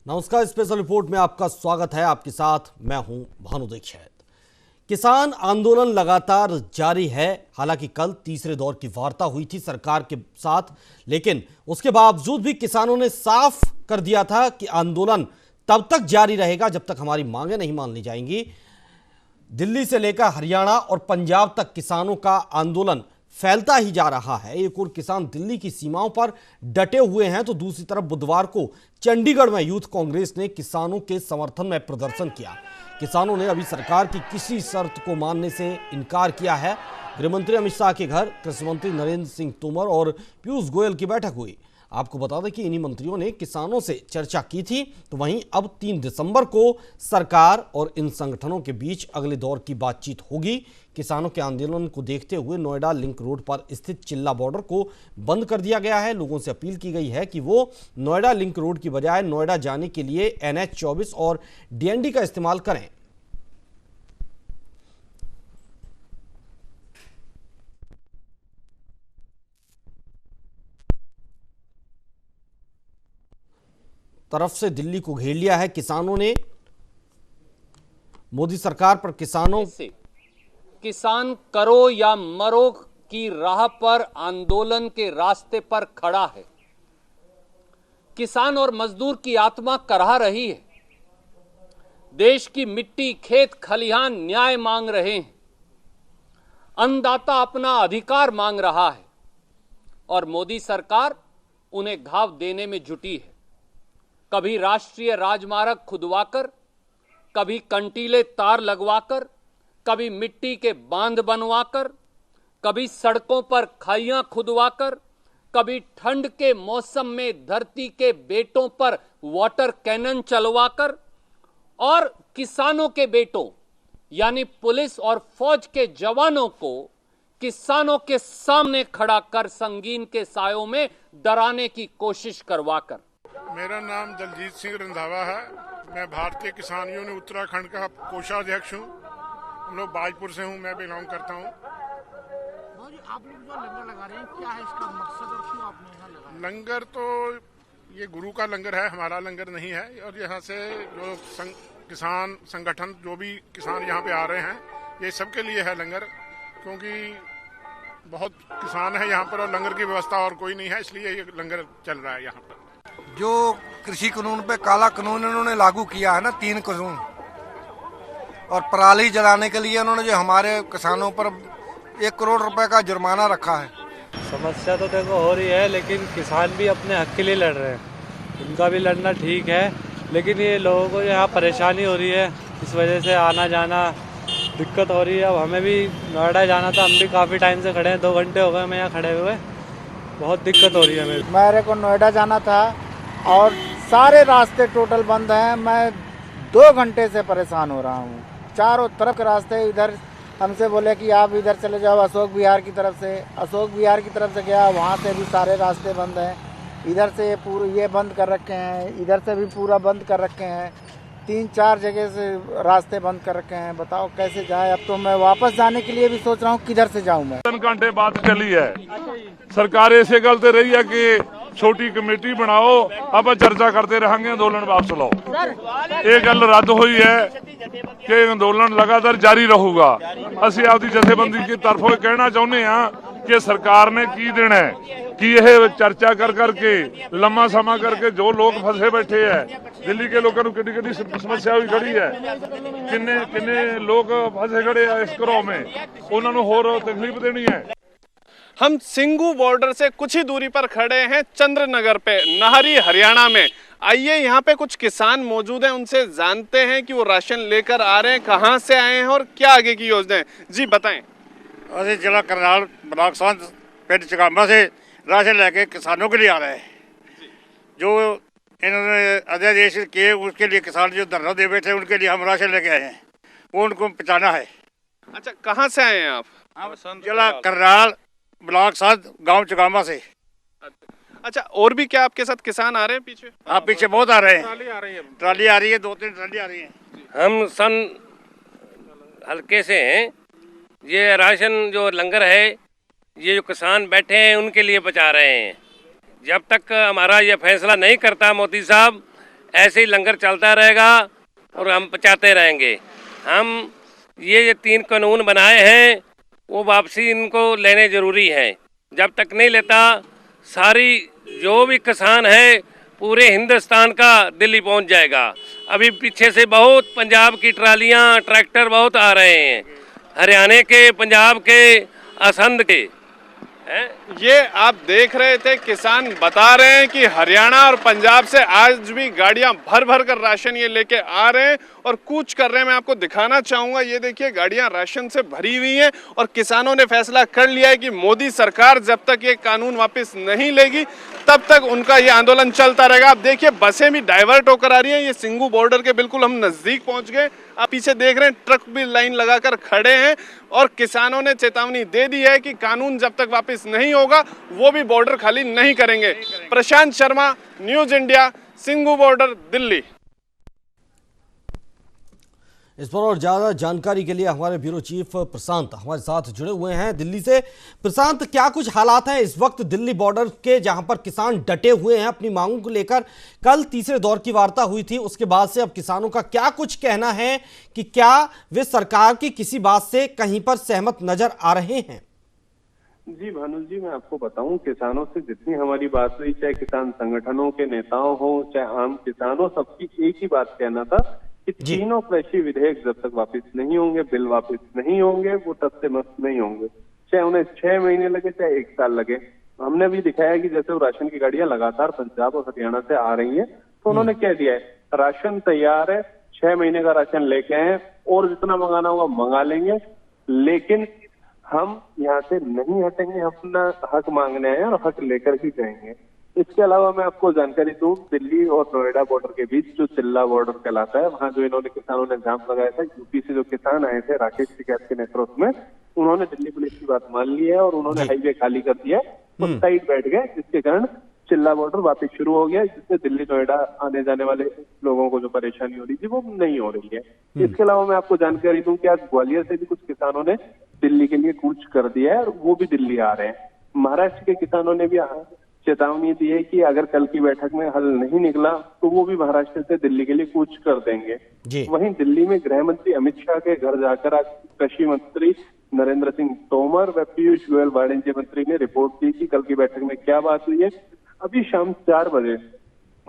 नमस्कार, special report में आपका स्वागत है। आपके साथ मैं हूं भानु दीक्षित। किसान आंदोलन लगातार जारी है। हालांकि कल तीसरे दौर की वार्ता हुई थी सरकार के साथ, लेकिन उसके बावजूद भी किसानों ने साफ कर दिया था कि आंदोलन तब तक जारी रहेगा जब तक हमारी मांगें नहीं मान ली जाएंगी। दिल्ली से लेकर हरियाणा और पंजाब तक किसानों का आंदोलन फैलता ही जा रहा है। एक और किसान दिल्ली की सीमाओं पर डटे हुए हैं, तो दूसरी तरफ बुधवार को चंडीगढ़ में यूथ कांग्रेस ने किसानों के समर्थन में प्रदर्शन किया। किसानों ने अभी सरकार की किसी शर्त को मानने से इनकार किया है। गृहमंत्री अमित शाह के घर कृषि मंत्री नरेंद्र सिंह तोमर और पीयूष गोयल की बैठक हुई। आपको बता दें कि इन्हीं मंत्रियों ने किसानों से चर्चा की थी। तो वहीं अब 3 दिसंबर को सरकार और इन संगठनों के बीच अगले दौर की बातचीत होगी। किसानों के आंदोलन को देखते हुए नोएडा लिंक रोड पर स्थित चिल्ला बॉर्डर को बंद कर दिया गया है। लोगों से अपील की गई है कि वो नोएडा लिंक रोड की बजाय नोएडा जाने के लिए NH 24 और DND का इस्तेमाल करें। तरफ से दिल्ली को घेर लिया है किसानों ने। मोदी सरकार पर किसानों से किसान करो या मरो की राह पर आंदोलन के रास्ते पर खड़ा है। किसान और मजदूर की आत्मा करहा रही है। देश की मिट्टी, खेत, खलिहान न्याय मांग रहे हैं। अन्नदाता अपना अधिकार मांग रहा है और मोदी सरकार उन्हें घाव देने में जुटी है। कभी राष्ट्रीय राजमार्ग खुदवाकर, कभी कंटीले तार लगवाकर, कभी मिट्टी के बांध बनवाकर, कभी सड़कों पर खाइयां खुदवाकर, कभी ठंड के मौसम में धरती के बेटों पर वाटर कैनन चलवाकर और किसानों के बेटों यानी पुलिस और फौज के जवानों को किसानों के सामने खड़ा कर संगीन के सायों में डराने की कोशिश करवाकर। मेरा नाम दलजीत सिंह रंधावा है। मैं भारतीय किसान यूनियन उत्तराखंड का कोषाध्यक्ष हूँ। हम लोग बाजपुर से हूँ, मैं बिलोंग करता हूँ। आप लोग जो लंगर लगा रहे हैं, क्या है इसका मकसद और क्यों आपने यहाँ लगाया? लंगर तो ये गुरु का लंगर है, हमारा लंगर नहीं है। और यहाँ से जो किसान संगठन, जो भी किसान यहाँ पे आ रहे हैं, ये सबके लिए है लंगर, क्योंकि बहुत किसान है यहाँ पर और लंगर की व्यवस्था और कोई नहीं है, इसलिए ये लंगर चल रहा है यहाँ पर। जो कृषि कानून पे काला कानून इन्होंने लागू किया है ना, 3 कानून, और पराली जलाने के लिए उन्होंने जो हमारे किसानों पर 1 करोड़ रुपए का जुर्माना रखा है। समस्या तो देखो हो रही है, लेकिन किसान भी अपने हक के लिए लड़ रहे हैं। उनका भी लड़ना ठीक है, लेकिन ये लोगों को यहाँ परेशानी हो रही है, इस वजह से आना जाना दिक्कत हो रही है। अब हमें भी नोएडा जाना था, हम भी काफ़ी टाइम से खड़े हैं, 2 घंटे हो गए हमें यहाँ खड़े हुए। बहुत दिक्कत हो रही है हमें। मेरे को नोएडा जाना था और सारे रास्ते टोटल बंद हैं। मैं 2 घंटे से परेशान हो रहा हूँ। चारों तरफ के रास्ते, इधर हमसे बोले कि आप इधर चले जाओ अशोक विहार की तरफ से। अशोक विहार की तरफ से गया, वहाँ से भी सारे रास्ते बंद हैं। इधर से ये बंद कर रखे हैं, इधर से भी पूरा बंद कर रखे हैं। 3-4 जगह से रास्ते बंद कर रखे हैं। बताओ कैसे जाए। अब तो मैं वापस जाने के लिए भी सोच रहा हूँ किधर से जाऊँ मैं। 3 घंटे बात चली है, सरकार ऐसे गलती रही है कि छोटी कमेटी बनाओ, अब चर्चा करते रहेंगे, आंदोलन वापस लो। ये गल रद्द हुई है कि आंदोलन लगातार जारी रहूगा। असं आपकी जथेबंदी की तरफों कहना चाहते हैं कि सरकार ने की देना है कि यह चर्चा कर करके लंबा समा करके जो लोग फंसे बैठे हैं, दिल्ली के लोगों को कितनी समस्या हुई खड़ी है, किन्ने लोग फंसे खड़े हैं इस घरों में, उन्होंने होर तकलीफ देनी है। हम सिंगू बॉर्डर से कुछ ही दूरी पर खड़े हैं, चंद्रनगर पे, नाहरी, हरियाणा में। आइए यहाँ पे कुछ किसान मौजूद हैं, उनसे जानते हैं कि वो राशन लेकर आ रहे हैं, कहाँ से आए हैं और क्या आगे की योजना है। जी बताएं। ਅਸੀਂ जिला करनाल ब्लॉक संत पिंड चकामा से राशन लेके किसानों के लिए आ रहे हैं। जो इन्होंने अध्यादेश किए उसके लिए किसान जो धरना दे बैठे उनके लिए हम राशन लेके आए हैं, वो उनको पहुँचाना है। अच्छा, कहाँ से आए हैं आप? जिला करनाल ब्लॉक संत गाँव चकामा से। अच्छा, और भी क्या आपके साथ किसान आ रहे हैं पीछे? आप पीछे बहुत आ रहे हैं। ट्राली आ रही है, 2-3 ट्राली आ रही है। हम सन हल्के से हैं। ये राशन जो लंगर है, ये जो किसान बैठे हैं उनके लिए बचा रहे हैं। जब तक हमारा ये फैसला नहीं करता मोदी साहब, ऐसे ही लंगर चलता रहेगा और हम पचाते रहेंगे। हम ये 3 कानून बनाए हैं वो वापसी इनको लेने जरूरी है। जब तक नहीं लेता सारी जो भी किसान है पूरे हिंदुस्तान का दिल्ली पहुंच जाएगा। अभी पीछे से बहुत पंजाब की ट्रालियां ट्रैक्टर बहुत आ रहे हैं, हरियाणा के, पंजाब के, असंध के हैं। ये आप देख रहे थे, किसान बता रहे हैं कि हरियाणा और पंजाब से आज भी गाड़ियां भर भर कर राशन ये लेके आ रहे हैं और कूच कर रहे हैं। मैं आपको दिखाना चाहूंगा, ये देखिए गाड़ियां राशन से भरी हुई हैं और किसानों ने फैसला कर लिया है कि मोदी सरकार जब तक ये कानून वापस नहीं लेगी तब तक उनका ये आंदोलन चलता रहेगा। आप देखिए बसें भी डाइवर्ट होकर आ रही हैं। ये सिंघू बॉर्डर के बिल्कुल हम नजदीक पहुंच गए। आप पीछे देख रहे हैं ट्रक भी लाइन लगाकर खड़े हैं और किसानों ने चेतावनी दे दी है कि कानून जब तक वापस नहीं होगा वो भी बॉर्डर खाली नहीं करेंगे। Prashant Sharma, news India, Singhu border, Delhi. इस पर और ज्यादा जानकारी के लिए हमारे ब्यूरो चीफ प्रशांत हमारे साथ जुड़े हुए हैं दिल्ली से। प्रशांत, क्या कुछ हालात हैं इस वक्त दिल्ली बॉर्डर के, जहां पर किसान डटे हुए हैं अपनी मांगों को लेकर? कल तीसरे दौर की वार्ता हुई थी, उसके बाद से अब किसानों का क्या कुछ कहना है कि क्या वे सरकार की किसी बात से कहीं पर सहमत नजर आ रहे हैं? जी भानु जी, मैं आपको बताऊं, किसानों से जितनी हमारी बात हुई, चाहे किसान संगठनों के नेताओं हो चाहे आम किसान हो, सबकी एक ही बात कहना था कि तीनों कृषि विधेयक जब तक वापस नहीं होंगे, बिल वापस नहीं होंगे, वो तब से मस्त नहीं होंगे। चाहे उन्हें 6 महीने लगे चाहे 1 साल लगे। हमने भी दिखाया कि जैसे वो राशन की गाड़ियां लगातार पंजाब और हरियाणा से आ रही हैं, तो उन्होंने कह दिया है राशन तैयार है, 6 महीने का राशन लेके आए और जितना मंगाना होगा मंगा लेंगे, लेकिन हम यहाँ से नहीं हटेंगे, अपना हक मांगने आए और हक लेकर ही जाएंगे। इसके अलावा मैं आपको जानकारी दूं, दिल्ली और नोएडा बॉर्डर के बीच जो चिल्ला बॉर्डर कहलाता है, वहाँ जो इन्होंने किसानों ने जाम लगाया था, यूपी से जो किसान आए थे राकेश टिकैत के नेतृत्व में, उन्होंने दिल्ली पुलिस की बात मान ली है और उन्होंने हाईवे खाली कर दिया है, उस साइड बैठ गए, जिसके कारण चिल्ला बॉर्डर वापस शुरू हो गया, जिससे दिल्ली नोएडा आने जाने वाले लोगों को जो परेशानी हो रही थी वो नहीं हो रही है। इसके अलावा मैं आपको जानकारी दूं कि आज ग्वालियर से भी कुछ किसानों ने दिल्ली के लिए कूच कर दिया है और वो भी दिल्ली आ रहे हैं। महाराष्ट्र के किसानों ने भी चेतावनी दी है कि अगर कल की बैठक में हल नहीं निकला तो वो भी महाराष्ट्र से दिल्ली के लिए कूच कर देंगे। वहीं दिल्ली में गृह मंत्री अमित शाह के घर जाकर आज कृषि मंत्री नरेंद्र सिंह तोमर व पीयूष गोयल वाणिज्य मंत्री ने रिपोर्ट दी कि कल की बैठक में क्या बात हुई है। अभी शाम 4 बजे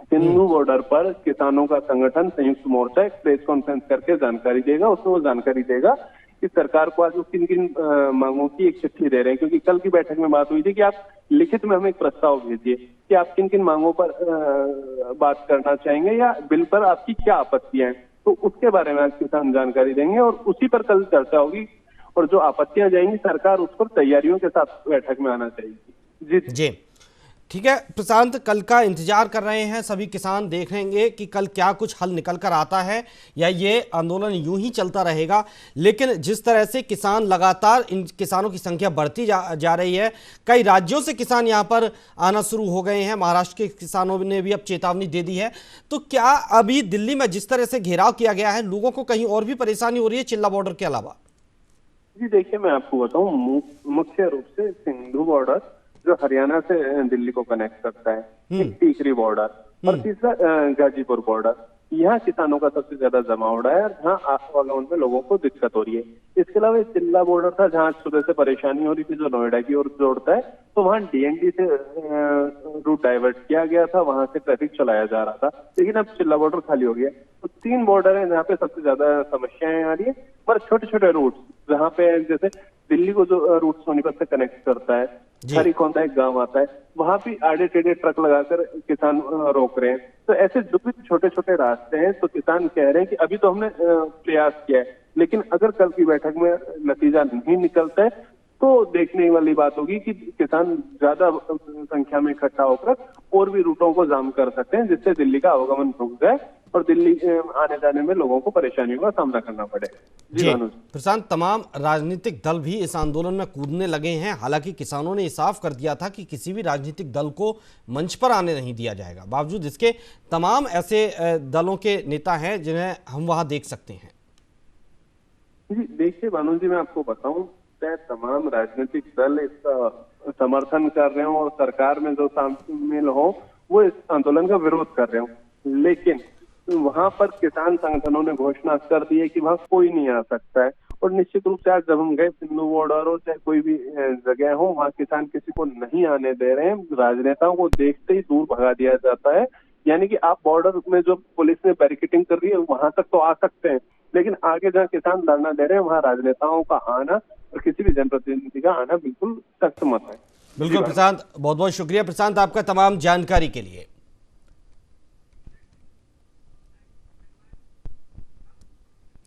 सिंघू बॉर्डर पर किसानों का संगठन संयुक्त मोर्चा एक प्रेस कॉन्फ्रेंस करके जानकारी देगा। उसमें वो जानकारी देगा कि सरकार को आज वो किन किन मांगों की एक चिट्ठी दे रहे हैं, क्योंकि कल की बैठक में बात हुई थी कि आप लिखित में हमें एक प्रस्ताव भेजिए कि आप किन किन मांगों पर बात करना चाहेंगे या बिल पर आपकी क्या आपत्तियां हैं, तो उसके बारे में आज किसान जानकारी देंगे और उसी पर कल चर्चा होगी और जो आपत्तियां जाएंगी सरकार उस पर तैयारियों के साथ बैठक में आना चाहिए। जी ठीक है प्रशांत, कल का इंतजार कर रहे हैं सभी किसान, देखेंगे कि कल क्या कुछ हल निकल कर आता है या ये आंदोलन यूं ही चलता रहेगा। लेकिन जिस तरह से किसान लगातार, इन किसानों की संख्या बढ़ती जा रही है, कई राज्यों से किसान यहां पर आना शुरू हो गए हैं, महाराष्ट्र के किसानों ने भी अब चेतावनी दे दी है, तो क्या अभी दिल्ली में जिस तरह से घेराव किया गया है, लोगों को कहीं और भी परेशानी हो रही है चिल्ला बॉर्डर के अलावा? जी देखिए, मैं आपको बताऊं, मुख्य रूप से सिंधु बॉर्डर जो हरियाणा से दिल्ली को कनेक्ट करता है, एक टीकरी बॉर्डर और तीसरा गाजीपुर बॉर्डर, यहाँ किसानों का सबसे ज्यादा जमावड़ा है और जहाँ आवागमन में लोगों को दिक्कत हो रही है। इसके अलावा चिल्ला बॉर्डर था जहाँ सुबह से परेशानी हो रही थी, जो नोएडा की ओर जोड़ता है, तो वहाँ डीएनडी से रूट डाइवर्ट किया गया था, वहां से ट्रैफिक चलाया जा रहा था, लेकिन अब चिल्ला बॉर्डर खाली हो गया। तो 3 बॉर्डर है जहाँ पे सबसे ज्यादा समस्याएं आ रही है, पर छोटे छोटे रूट जहाँ पे, जैसे दिल्ली को जो रूट सोनीपत से कनेक्ट करता है, हरिकोंदा एक गांव आता है, वहां भी आड़े टेढ़े ट्रक लगाकर किसान रोक रहे हैं। तो ऐसे जो भी छोटे छोटे रास्ते हैं, तो किसान कह रहे हैं कि अभी तो हमने प्रयास किया है, लेकिन अगर कल की बैठक में नतीजा नहीं निकलता है तो देखने वाली बात होगी कि किसान ज्यादा संख्या में इकट्ठा होकर और भी रूटों को जाम कर सकते हैं, जिससे दिल्ली का आवागमन रुक जाए और दिल्ली आने जाने में लोगों को परेशानियों का सामना करना पड़े। जी प्रशांत, तमाम राजनीतिक दल भी इस आंदोलन में कूदने लगे हैं। हालांकि किसानों ने साफ कर दिया था कि किसी भी राजनीतिक दल को मंच पर आने नहीं दिया जाएगा, बावजूद इसके तमाम ऐसे दलों के नेता हैं जिन्हें हम वहां देख सकते हैं। जी देखिए भानु जी, मैं आपको बताऊं, तमाम राजनीतिक दल इसका समर्थन कर रहे हो और सरकार में जो शामिल हो वो इस आंदोलन का विरोध कर रहे हो, लेकिन वहां पर किसान संगठनों ने घोषणा कर दी है कि वहां कोई नहीं आ सकता है। और निश्चित रूप से आज जब हम गए सिंधु बॉर्डर हो चाहे कोई भी जगह हो, वहां किसान किसी को नहीं आने दे रहे हैं। राजनेताओं को देखते ही दूर भगा दिया जाता है। यानी कि आप बॉर्डर में जो पुलिस ने बैरिकेडिंग कर रही है वहां तक तो आ सकते हैं, लेकिन आगे जहाँ किसान धरना दे रहे हैं वहां राजनेताओं का आना और किसी भी जनप्रतिनिधि का आना बिल्कुल सख्त मत है। बिल्कुल प्रशांत, बहुत बहुत शुक्रिया प्रशांत आपका तमाम जानकारी के लिए।